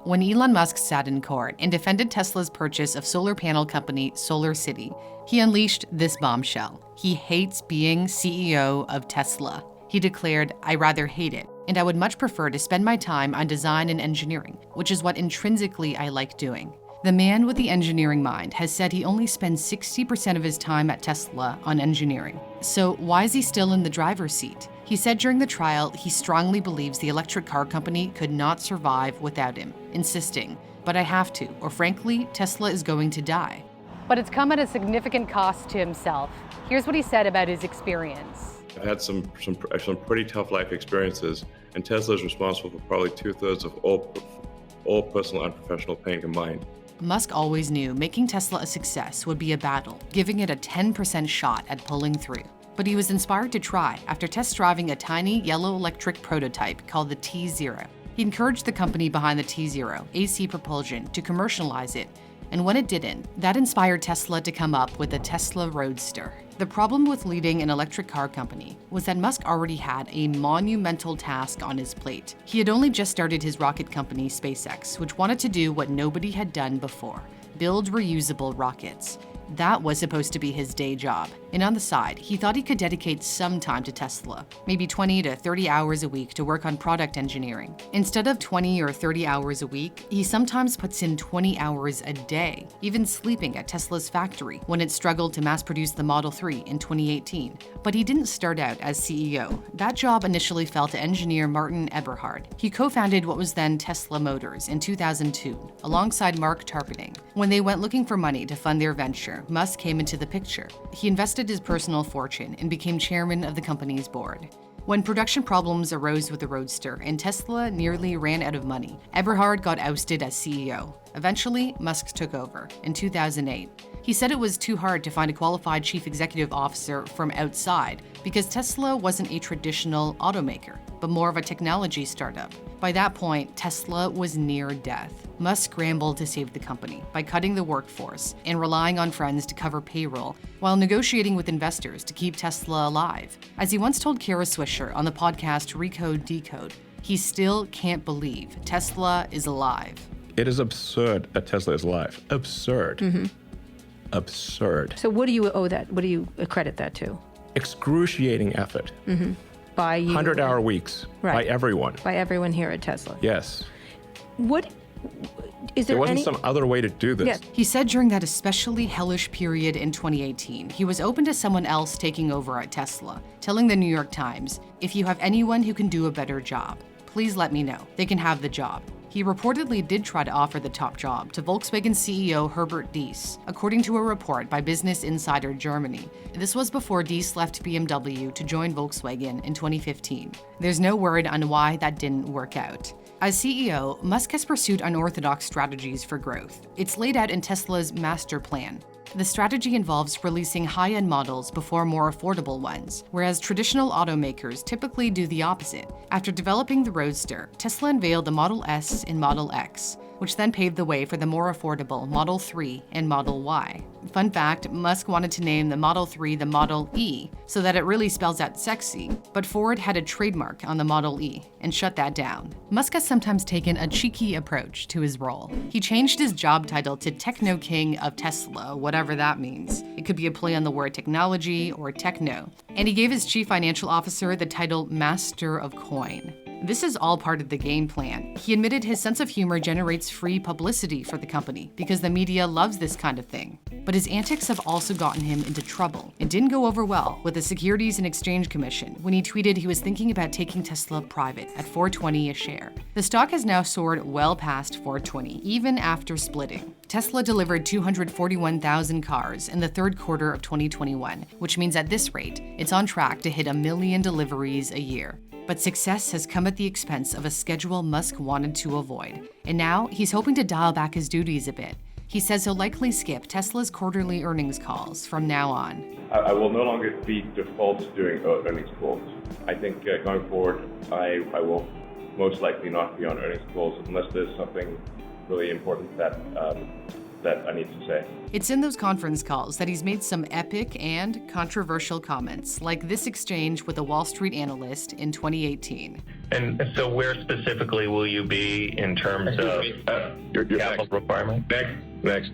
when Elon Musk sat in court and defended Tesla's purchase of solar panel company SolarCity, he unleashed this bombshell. He hates being CEO of Tesla. He declared, "I rather hate it, and I would much prefer to spend my time on design and engineering, which is what intrinsically I like doing." The man with the engineering mind has said he only spends 60% of his time at Tesla on engineering. So why is he still in the driver's seat? He said during the trial he strongly believes the electric car company could not survive without him, insisting, "But I have to, or frankly, Tesla is going to die." But it's come at a significant cost to himself. Here's what he said about his experience. I've had some pretty tough life experiences, and Tesla is responsible for probably 2/3 of all personal and professional pain combined. Musk always knew making Tesla a success would be a battle, giving it a 10% shot at pulling through. But he was inspired to try after test driving a tiny yellow electric prototype called the T0. He encouraged the company behind the T0, AC Propulsion, to commercialize it, and when it didn't, that inspired Tesla to come up with the Tesla Roadster. The problem with leading an electric car company was that Musk already had a monumental task on his plate. He had only just started his rocket company, SpaceX, which wanted to do what nobody had done before: build reusable rockets. That was supposed to be his day job. And on the side, he thought he could dedicate some time to Tesla, maybe 20 to 30 hours a week to work on product engineering. Instead of 20 or 30 hours a week, he sometimes puts in 20 hours a day, even sleeping at Tesla's factory when it struggled to mass produce the Model 3 in 2018. But he didn't start out as CEO. That job initially fell to engineer Martin Eberhard. He co-founded what was then Tesla Motors in 2002, alongside Mark Tarpenning. When they went looking for money to fund their venture, Musk came into the picture. He invested his personal fortune and became chairman of the company's board. When production problems arose with the Roadster and Tesla nearly ran out of money, Eberhard got ousted as CEO. Eventually, Musk took over in 2008. He said it was too hard to find a qualified chief executive officer from outside because Tesla wasn't a traditional automaker, but more of a technology startup. By that point, Tesla was near death. Musk scrambled to save the company by cutting the workforce and relying on friends to cover payroll while negotiating with investors to keep Tesla alive. As he once told Kara Swisher on the podcast Recode Decode, he still can't believe Tesla is alive. It is absurd that Tesla is alive. Absurd. Mm-hmm. Absurd. So what do you owe that? What do you accredit that to? Excruciating effort. Mm-hmm. By you? 100-hour weeks. Right. By everyone. By everyone here at Tesla. Yes. What is there? There wasn't some other way to do this. Yeah. He said during that especially hellish period in 2018, he was open to someone else taking over at Tesla, telling the New York Times, "If you have anyone who can do a better job, please let me know. They can have the job." He reportedly did try to offer the top job to Volkswagen CEO Herbert Diess, according to a report by Business Insider Germany. This was before Diess left BMW to join Volkswagen in 2015. There's no word on why that didn't work out. As CEO, Musk has pursued unorthodox strategies for growth. It's laid out in Tesla's master plan. The strategy involves releasing high-end models before more affordable ones, whereas traditional automakers typically do the opposite. After developing the Roadster, Tesla unveiled the Model S and Model X, which then paved the way for the more affordable Model 3 and Model Y. Fun fact, Musk wanted to name the Model 3 the Model E, so that it really spells out sexy, but Ford had a trademark on the Model E and shut that down. Musk has sometimes taken a cheeky approach to his role. He changed his job title to Techno King of Tesla, whatever that means. It could be a play on the word technology or techno. And he gave his chief financial officer the title Master of Coin. This is all part of the game plan. He admitted his sense of humor generates free publicity for the company because the media loves this kind of thing. But his antics have also gotten him into trouble. It didn't go over well with the Securities and Exchange Commission when he tweeted he was thinking about taking Tesla private at $420 a share. The stock has now soared well past $420, even after splitting. Tesla delivered 241,000 cars in the third quarter of 2021, which means at this rate, it's on track to hit 1 million deliveries a year. But success has come at the expense of a schedule Musk wanted to avoid. And now he's hoping to dial back his duties a bit. He says he'll likely skip Tesla's quarterly earnings calls from now on. I will no longer be default to doing earnings calls. I think going forward, I will most likely not be on earnings calls unless there's something really important that I need to say. It's in those conference calls that he's made some epic and controversial comments, like this exchange with a Wall Street analyst in 2018. And so where specifically will you be in terms of You're capital next. requirement? Next.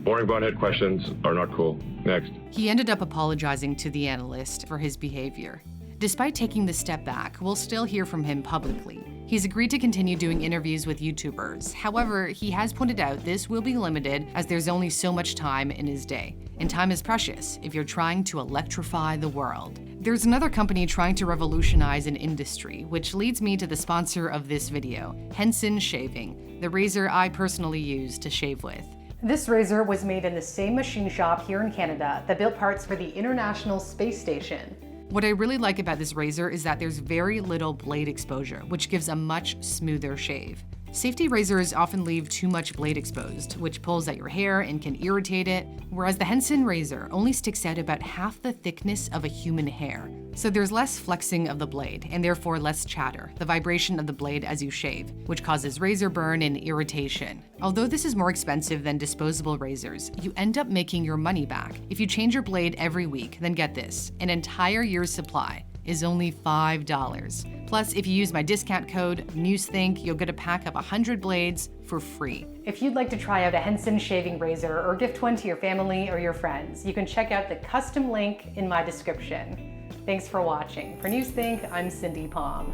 Boring bonehead questions are not cool. Next. He ended up apologizing to the analyst for his behavior. Despite taking the step back, we'll still hear from him publicly. He's agreed to continue doing interviews with YouTubers. However, he has pointed out this will be limited as there's only so much time in his day. And time is precious if you're trying to electrify the world. There's another company trying to revolutionize an industry, which leads me to the sponsor of this video, Henson Shaving, the razor I personally use to shave with. This razor was made in the same machine shop here in Canada that built parts for the International Space Station. What I really like about this razor is that there's very little blade exposure, which gives a much smoother shave. Safety razors often leave too much blade exposed, which pulls at your hair and can irritate it, whereas the Henson razor only sticks out about half the thickness of a human hair. So there's less flexing of the blade, and therefore less chatter, the vibration of the blade as you shave, which causes razor burn and irritation. Although this is more expensive than disposable razors, you end up making your money back. If you change your blade every week, then get this, an entire year's supply is only $5. Plus, if you use my discount code NEWSTHINK, you'll get a pack of 100 blades for free. If you'd like to try out a Henson shaving razor or gift one to your family or your friends, you can check out the custom link in my description. Thanks for watching. For NewsThink, I'm Cindy Palm.